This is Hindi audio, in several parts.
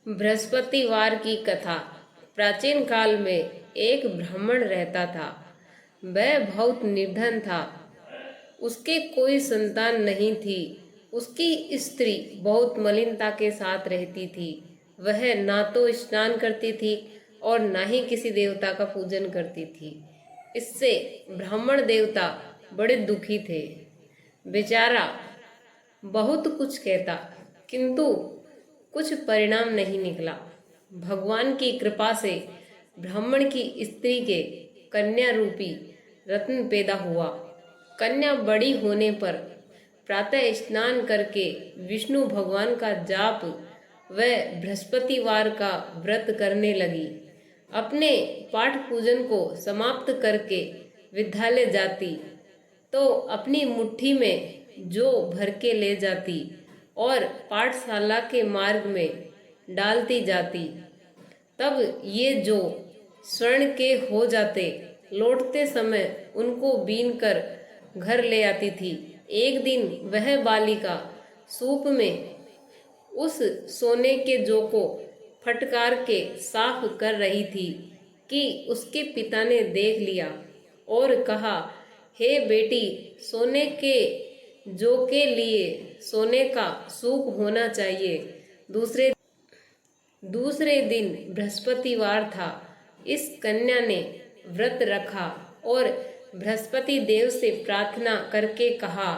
बृहस्पतिवार की कथा। प्राचीन काल में एक ब्राह्मण रहता था। वह बहुत निर्धन था। उसके कोई संतान नहीं थी। उसकी स्त्री बहुत मलिनता के साथ रहती थी। वह ना तो स्नान करती थी और ना ही किसी देवता का पूजन करती थी। इससे ब्राह्मण देवता बड़े दुखी थे। बेचारा बहुत कुछ कहता, किंतु कुछ परिणाम नहीं निकला। भगवान की कृपा से ब्राह्मण की स्त्री के कन्या रूपी रत्न पैदा हुआ। कन्या बड़ी होने पर प्रातः स्नान करके विष्णु भगवान का जाप व बृहस्पतिवार का व्रत करने लगी। अपने पाठ पूजन को समाप्त करके विद्यालय जाती तो अपनी मुट्ठी में जो भर के ले जाती और पाठशाला के मार्ग में डालती जाती। तब ये जो स्वर्ण के हो जाते, लौटते समय उनको बीन कर घर ले आती थी। एक दिन वह बालिका सूप में उस सोने के जौ को फटकार के साफ कर रही थी कि उसके पिता ने देख लिया और कहा, हे बेटी, सोने के जौ के लिए सोने का सूप होना चाहिए। दूसरे दिन बृहस्पतिवार था। इस कन्या ने व्रत रखा और बृहस्पति देव से प्रार्थना करके कहा,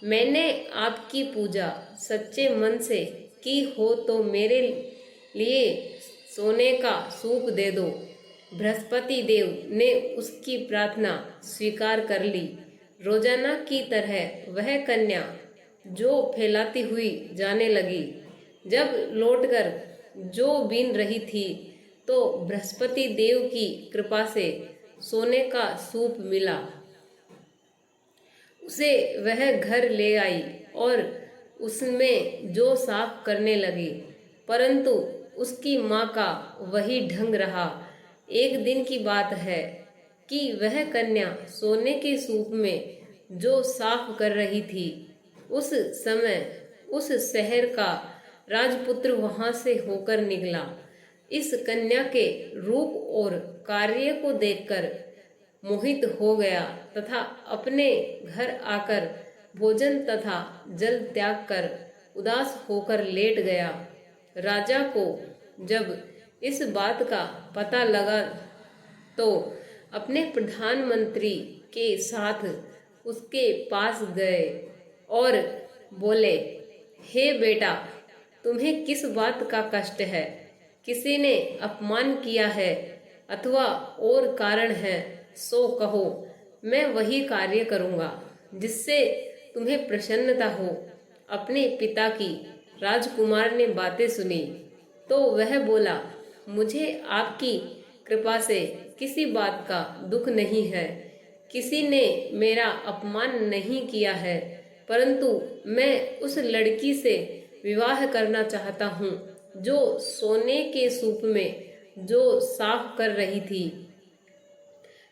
मैंने आपकी पूजा सच्चे मन से की हो तो मेरे लिए सोने का सूप दे दो। बृहस्पति देव ने उसकी प्रार्थना स्वीकार कर ली। रोजाना की तरह वह कन्या जो फैलाती हुई जाने लगी। जब लौटकर जो बीन रही थी तो बृहस्पति देव की कृपा से सोने का सूप मिला। उसे वह घर ले आई और उसमें जो साफ करने लगी, परंतु उसकी माँ का वही ढंग रहा। एक दिन की बात है कि वह कन्या सोने के सूप में जो साफ कर रही थी, उस समय उस शहर का राजपुत्र वहां से होकर निकला। इस कन्या के रूप और कार्य को देखकर मोहित हो गया तथा अपने घर आकर भोजन तथा जल त्याग कर उदास होकर लेट गया। राजा को जब इस बात का पता लगा तो अपने प्रधानमंत्री के साथ उसके पास गए और बोले, हे बेटा, तुम्हें किस बात का कष्ट है? किसी ने अपमान किया है अथवा और कारण है सो कहो, मैं वही कार्य करूँगा जिससे तुम्हें प्रसन्नता हो। अपने पिता की राजकुमार ने बातें सुनी तो वह बोला, मुझे आपकी कृपा से किसी बात का दुख नहीं है। किसी ने मेरा अपमान नहीं किया है, परंतु मैं उस लड़की से विवाह करना चाहता हूँ जो सोने के सूप में जो साफ कर रही थी।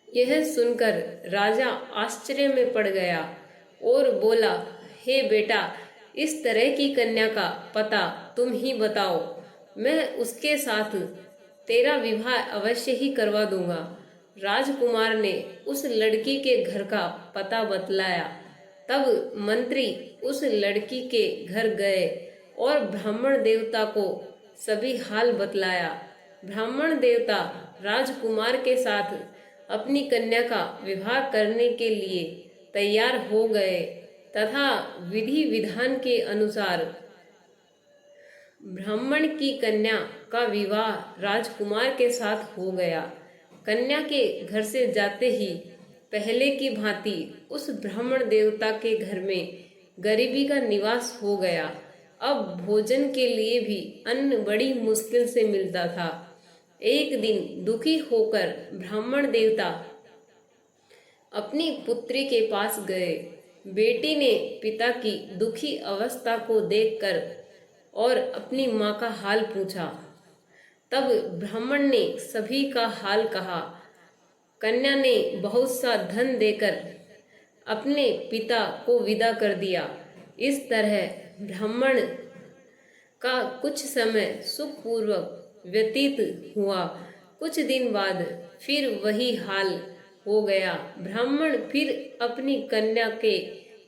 यह सुनकर राजा आश्चर्य में पड़ गया और बोला, हे बेटा, इस तरह की कन्या का पता तुम ही बताओ, मैं उसके साथ तेरा विवाह अवश्य ही करवा दूंगा। राजकुमार ने उस लड़की के घर का पता बतलाया। तब मंत्री उस लड़की के घर गए और ब्राह्मण देवता को सभी हाल बतलाया। ब्राह्मण देवता राजकुमार के साथ अपनी कन्या का विवाह करने के लिए तैयार हो गए तथा विधि विधान के अनुसार ब्राह्मण की कन्या का विवाह राजकुमार के साथ हो गया। कन्या के घर से जाते ही पहले की भांति उस ब्राह्मण देवता के घर में गरीबी का निवास हो गया। अब भोजन के लिए भी अन्न बड़ी मुश्किल से मिलता था। एक दिन दुखी होकर ब्राह्मण देवता अपनी पुत्री के पास गए। बेटी ने पिता की दुखी अवस्था को देखकर और अपनी माँ का हाल पूछा। तब ब्राह्मण ने सभी का हाल कहा। कन्या ने बहुत सा धन देकर अपने पिता को विदा कर दिया। इस तरह ब्राह्मण का कुछ समय सुखपूर्वक व्यतीत हुआ। कुछ दिन बाद फिर वही हाल हो गया। ब्राह्मण फिर अपनी कन्या के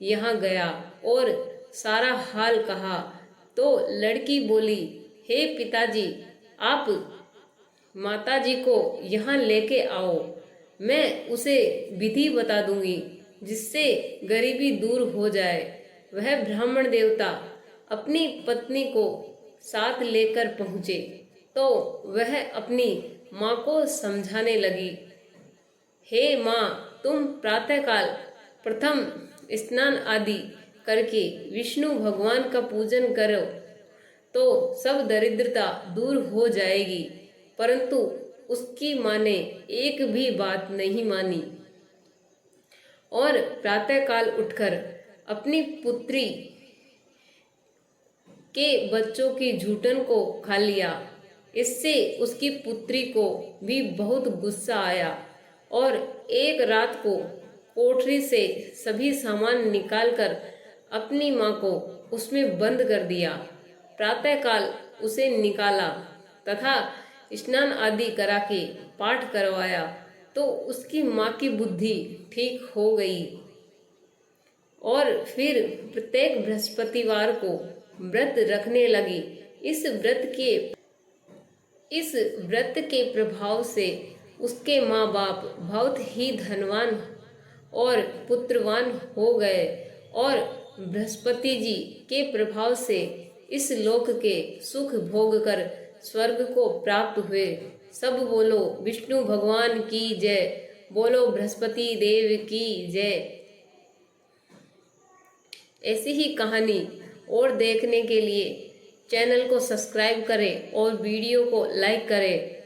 यहाँ गया और सारा हाल कहा तो लड़की बोली, हे पिताजी, आप माताजी को यहाँ लेके आओ, मैं उसे विधि बता दूंगी जिससे गरीबी दूर हो जाए। वह ब्राह्मण देवता अपनी पत्नी को साथ लेकर पहुँचे तो वह अपनी माँ को समझाने लगी, हे माँ, तुम प्रातःकाल प्रथम स्नान आदि करके विष्णु भगवान का पूजन करो तो सब दरिद्रता दूर हो जाएगी। परंतु उसकी माँ ने एक भी बात नहीं मानी और प्रातःकाल उठकर अपनी पुत्री के बच्चों की झूठन को खा लिया। इससे उसकी पुत्री को भी बहुत गुस्सा आया और एक रात को कोठरी से सभी सामान निकालकर अपनी माँ को उसमें बंद कर दिया। प्रातःकाल उसे निकाला तथा स्नान आदि करा के पाठ करवाया तो उसकी माँ की बुद्धि ठीक हो गई और फिर प्रत्येक बृहस्पतिवार को व्रत रखने लगी। इस व्रत के प्रभाव से उसके माँ बाप बहुत ही धनवान और पुत्रवान हो गए और बृहस्पति जी के प्रभाव से इस लोक के सुख भोग कर स्वर्ग को प्राप्त हुए। सब बोलो विष्णु भगवान की जय, बोलो बृहस्पति देव की जय। ऐसी ही कहानी और देखने के लिए चैनल को सब्सक्राइब करें और वीडियो को लाइक करें।